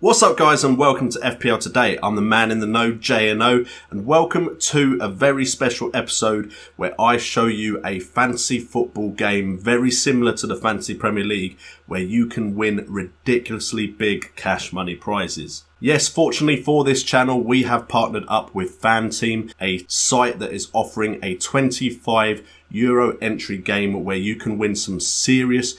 What's up guys and welcome to FPL Today. I'm the man in the know, JNO, and welcome to a very special episode where I show you a fantasy football game very similar to the Fantasy Premier League where you can win ridiculously big cash money prizes. Yes, fortunately for this channel, we have partnered up with Fanteam, a site that is offering a €25 entry game where you can win some serious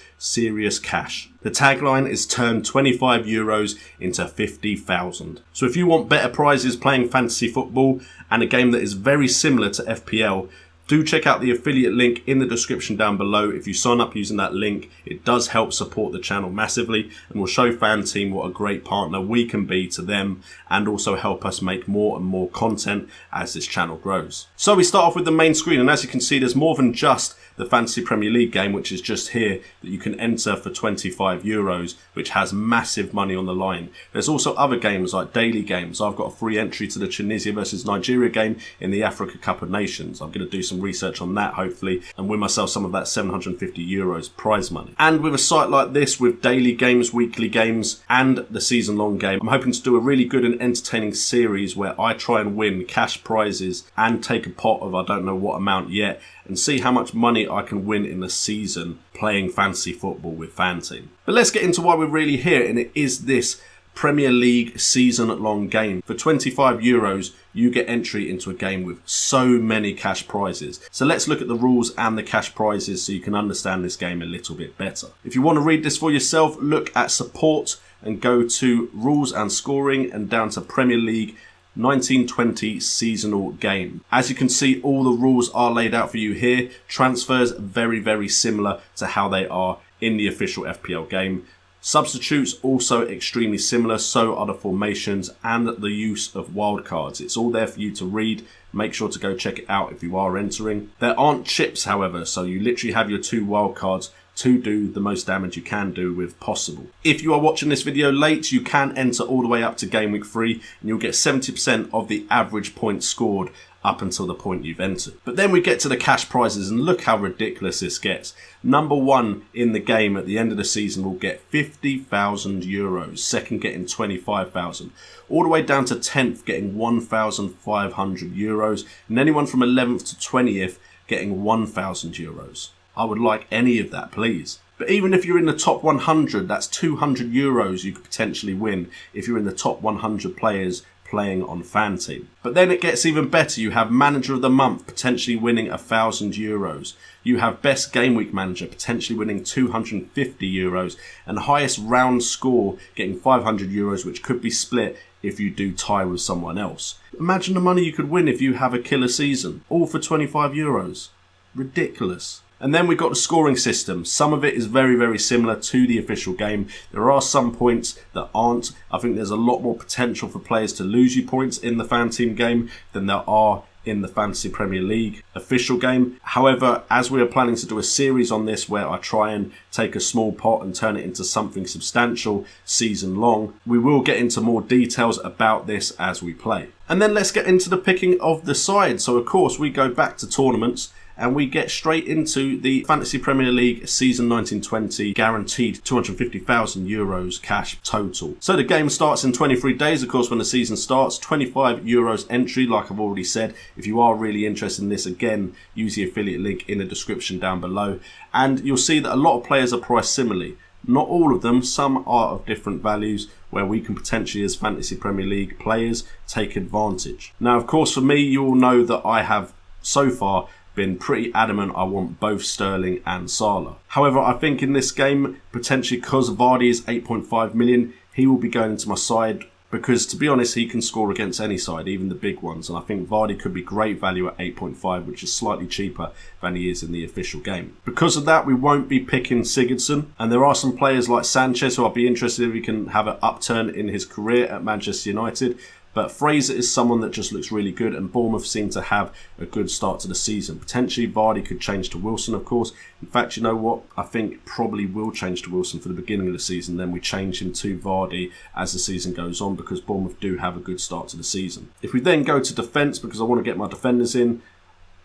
cash. The tagline is turn €25 into 50,000. So if you want better prizes playing fantasy football and a game that is very similar to FPL, do check out the affiliate link in the description down below. If you sign up using that link, it does help support the channel massively and will show Fanteam what a great partner we can be to them and also help us make more and more content as this channel grows. So we start off with the main screen, and as you can see, there's more than just the Fantasy Premier League game, which is just here, that you can enter for €25, which has massive money on the line. There's also other games like daily games. I've got a free entry to the Tunisia versus Nigeria game in the Africa Cup of Nations. I'm going to do some research on that hopefully and win myself some of that €750 prize money. And with a site like this, with daily games, weekly games and the season long game, I'm hoping to do a really good and entertaining series where I try and win cash prizes and take a pot of I don't know what amount yet and see how much money I can win in a season playing fantasy football with Fanteam. But let's get into why we're really here, and it is this Premier League season-long game. For €25, you get entry into a game with so many cash prizes. So let's look at the rules and the cash prizes so you can understand this game a little bit better. If you want to read this for yourself, look at support and go to rules and scoring and down to Premier League 1920 seasonal game. As you can see, all the rules are laid out for you here. Transfers very similar to how they are in the official FPL game. Substitutes also extremely similar, so are the formations and the use of wildcards. It's all there for you to read. Make sure to go check it out if you are entering. There aren't chips, however, so you literally have your 2 wildcards to do the most damage you can do with possible. If you are watching this video late, you can enter all the way up to game week 3 and you'll get 70% of the average points scored up until the point you've entered. But then we get to the cash prizes and look how ridiculous this gets. Number 1 in the game at the end of the season will get €50,000, second getting 25,000, all the way down to 10th getting €1,500, and anyone from 11th to 20th getting €1,000. I would like any of that, please. But even if you're in the top 100, that's €200 you could potentially win if you're in the top 100 players playing on Fanteam. But then it gets even better. You have Manager of the Month potentially winning €1,000. You have Best Game Week Manager potentially winning €250, and highest round score getting €500, which could be split if you do tie with someone else. Imagine the money you could win if you have a killer season, all for €25. Ridiculous. And then we've got the scoring system. Some of it is very similar to the official game. There are some points that aren't. I think there's a lot more potential for players to lose you points in the Fanteam game than there are in the Fantasy Premier League official game. However, as we are planning to do a series on this where I try and take a small pot and turn it into something substantial season long, we will get into more details about this as we play. And then let's get into the picking of the side. So of course we go back to tournaments and we get straight into the Fantasy Premier League season 1920 guaranteed €250,000 cash total. So the game starts in 23 days, of course, when the season starts. €25 entry, like I've already said. If you are really interested in this, again, use the affiliate link in the description down below. And you'll see that a lot of players are priced similarly. Not all of them, some are of different values where we can potentially, as Fantasy Premier League players, take advantage. Now, of course, for me, you all know that I have so far been pretty adamant I want both Sterling and Salah. However, I think in this game, potentially because Vardy is 8.5 million, he will be going into my side because, to be honest, he can score against any side, even the big ones. And I think Vardy could be great value at 8.5, which is slightly cheaper than he is in the official game. Because of that, we won't be picking Sigurdsson. And there are some players like Sanchez who I'll be interested if he can have an upturn in his career at Manchester United. But Fraser is someone that just looks really good, and Bournemouth seem to have a good start to the season. Potentially Vardy could change to Wilson, of course. In fact, you know what? I think probably will change to Wilson for the beginning of the season. Then we change him to Vardy as the season goes on, because Bournemouth do have a good start to the season. If we then go to defence, because I want to get my defenders in,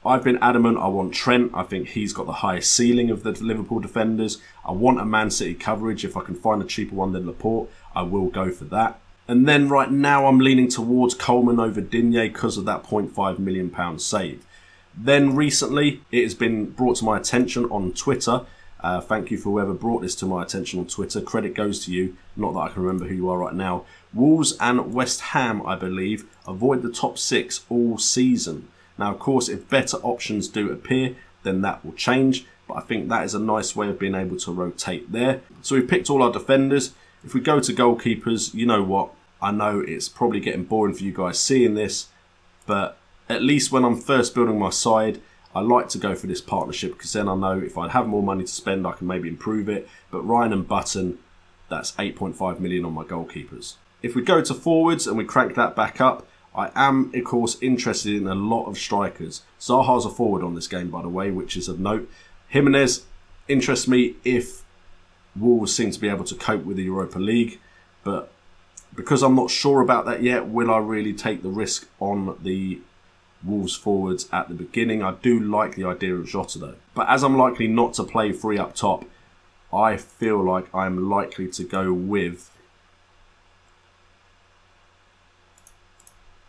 I've been adamant I want Trent. I think he's got the highest ceiling of the Liverpool defenders. I want a Man City coverage. If I can find a cheaper one than Laporte, I will go for that. And then right now I'm leaning towards Coleman over Digne because of that £0.5 million save. Then recently it has been brought to my attention on Twitter. Thank you for whoever brought this to my attention on Twitter. Credit goes to you. Not that I can remember who you are right now. Wolves and West Ham, I believe, avoid the top 6 all season. Now, of course, if better options do appear, then that will change. But I think that is a nice way of being able to rotate there. So we've picked all our defenders. If we go to goalkeepers, you know what? I know it's probably getting boring for you guys seeing this, but at least when I'm first building my side, I like to go for this partnership because then I know if I have more money to spend, I can maybe improve it. But Ryan and Button, that's 8.5 million on my goalkeepers. If we go to forwards and we crank that back up, I am, of course, interested in a lot of strikers. Zaha's a forward on this game, by the way, which is of note. Jimenez interests me if Wolves seem to be able to cope with the Europa League. But because I'm not sure about that yet, will I really take the risk on the Wolves forwards at the beginning? I do like the idea of Jota though. But as I'm likely not to play 3 up top, I feel like I'm likely to go with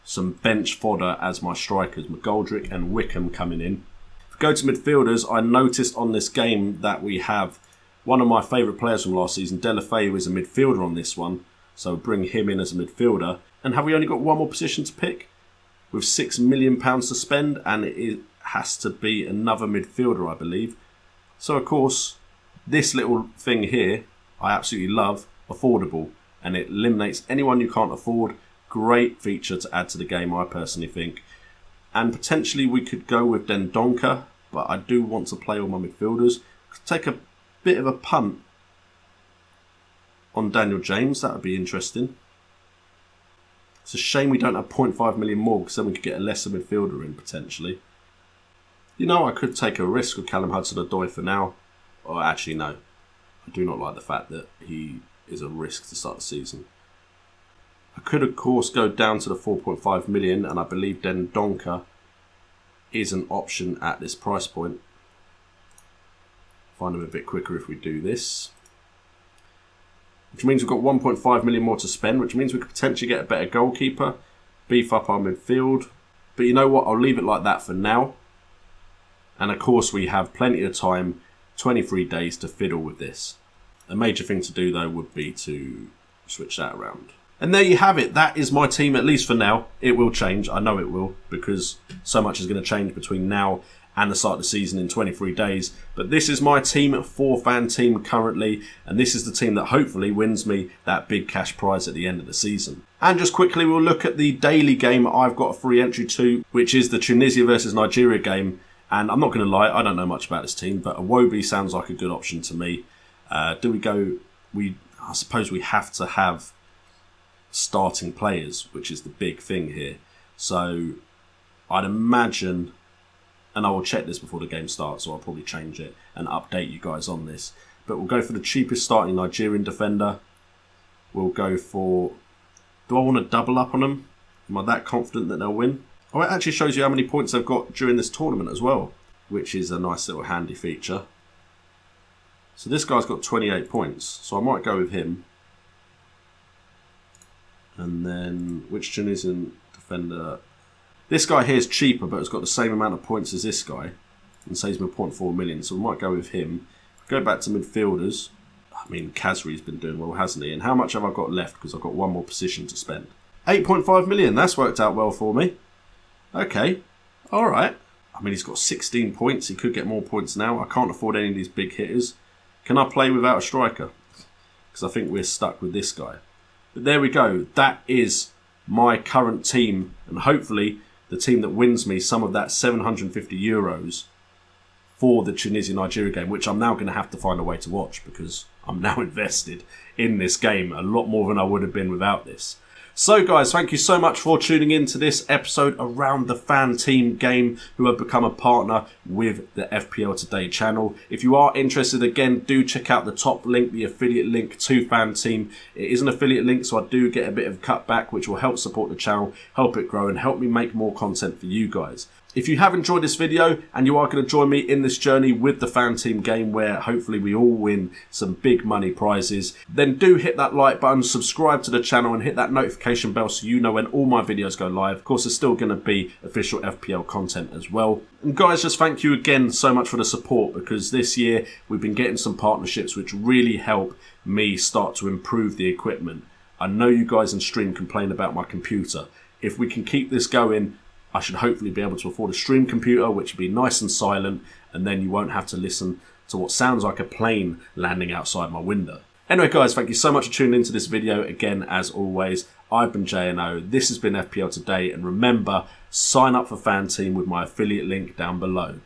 some bench fodder as my strikers. McGoldrick and Wickham coming in. If we go to midfielders, I noticed on this game that we have one of my favourite players from last season, Delafeu, is a midfielder on this one. So bring him in as a midfielder. And have we only got one more position to pick? With £6 million to spend, and it has to be another midfielder, I believe. So, of course, this little thing here, I absolutely love, affordable, and it eliminates anyone you can't afford. Great feature to add to the game, I personally think. And potentially we could go with Dendoncker, but I do want to play all my midfielders. Could take a bit of a punt on Daniel James, that would be interesting. It's a shame we don't have 0.5 million more because then we could get a lesser midfielder in potentially. You know, I could take a risk with Callum Hudson-Odoi for now. Or actually, no. I do not like the fact that he is a risk to start the season. I could, of course, go down to the 4.5 million, and I believe Dendoncker is an option at this price point. Find him a bit quicker if we do this. Which means we've got 1.5 million more to spend, which means we could potentially get a better goalkeeper, beef up our midfield. But you know what? I'll leave it like that for now. And of course, we have plenty of time, 23 days to fiddle with this. A major thing to do, though, would be to switch that around. And there you have it. That is my team, at least for now. It will change. I know it will, because so much is going to change between now and the start of the season in 23 days. But this is my team for Fanteam currently, and this is the team that hopefully wins me that big cash prize at the end of the season. And just quickly, we'll look at the daily game I've got a free entry to, which is the Tunisia versus Nigeria game. And I'm not going to lie, I don't know much about this team, but Iwobi sounds like a good option to me. Do we go... I suppose we have to have starting players, which is the big thing here. So I'd imagine, and I will check this before the game starts, so I'll probably change it and update you guys on this. But we'll go for the cheapest starting Nigerian defender. We'll go for... Do I want to double up on them? Am I that confident that they'll win? Oh, it actually shows you how many points they've got during this tournament as well, which is a nice little handy feature. So this guy's got 28 points, so I might go with him. And then, which Tunisian defender? This guy here is cheaper, but has got the same amount of points as this guy, and saves me 0.4 million, so we might go with him. Go back to midfielders. I mean, Kazri's been doing well, hasn't he? And how much have I got left? Because I've got one more position to spend. 8.5 million, that's worked out well for me. Okay, alright. I mean, he's got 16 points. He could get more points now. I can't afford any of these big hitters. Can I play without a striker? Because I think we're stuck with this guy. But there we go. That is my current team. And hopefully the team that wins me some of that €750 for the Tunisia-Nigeria game, which I'm now going to have to find a way to watch because I'm now invested in this game a lot more than I would have been without this. So guys, thank you so much for tuning in to this episode around the Fanteam game, who have become a partner with the FPL Today channel. If you are interested, again, do check out the top link, the affiliate link to Fanteam. It is an affiliate link, so I do get a bit of cutback, which will help support the channel, help it grow, and help me make more content for you guys. If you have enjoyed this video and you are going to join me in this journey with the Fanteam game where hopefully we all win some big money prizes, then do hit that like button, subscribe to the channel and hit that notification bell so you know when all my videos go live. Of course, there's still going to be official FPL content as well. And guys, just thank you again so much for the support, because this year we've been getting some partnerships which really help me start to improve the equipment. I know you guys in stream complain about my computer. If we can keep this going, I should hopefully be able to afford a stream computer which would be nice and silent, and then you won't have to listen to what sounds like a plane landing outside my window. Anyway guys, thank you so much for tuning into this video. Again, as always, I've been J&O, this has been FPL Today, and remember, sign up for Fanteam with my affiliate link down below.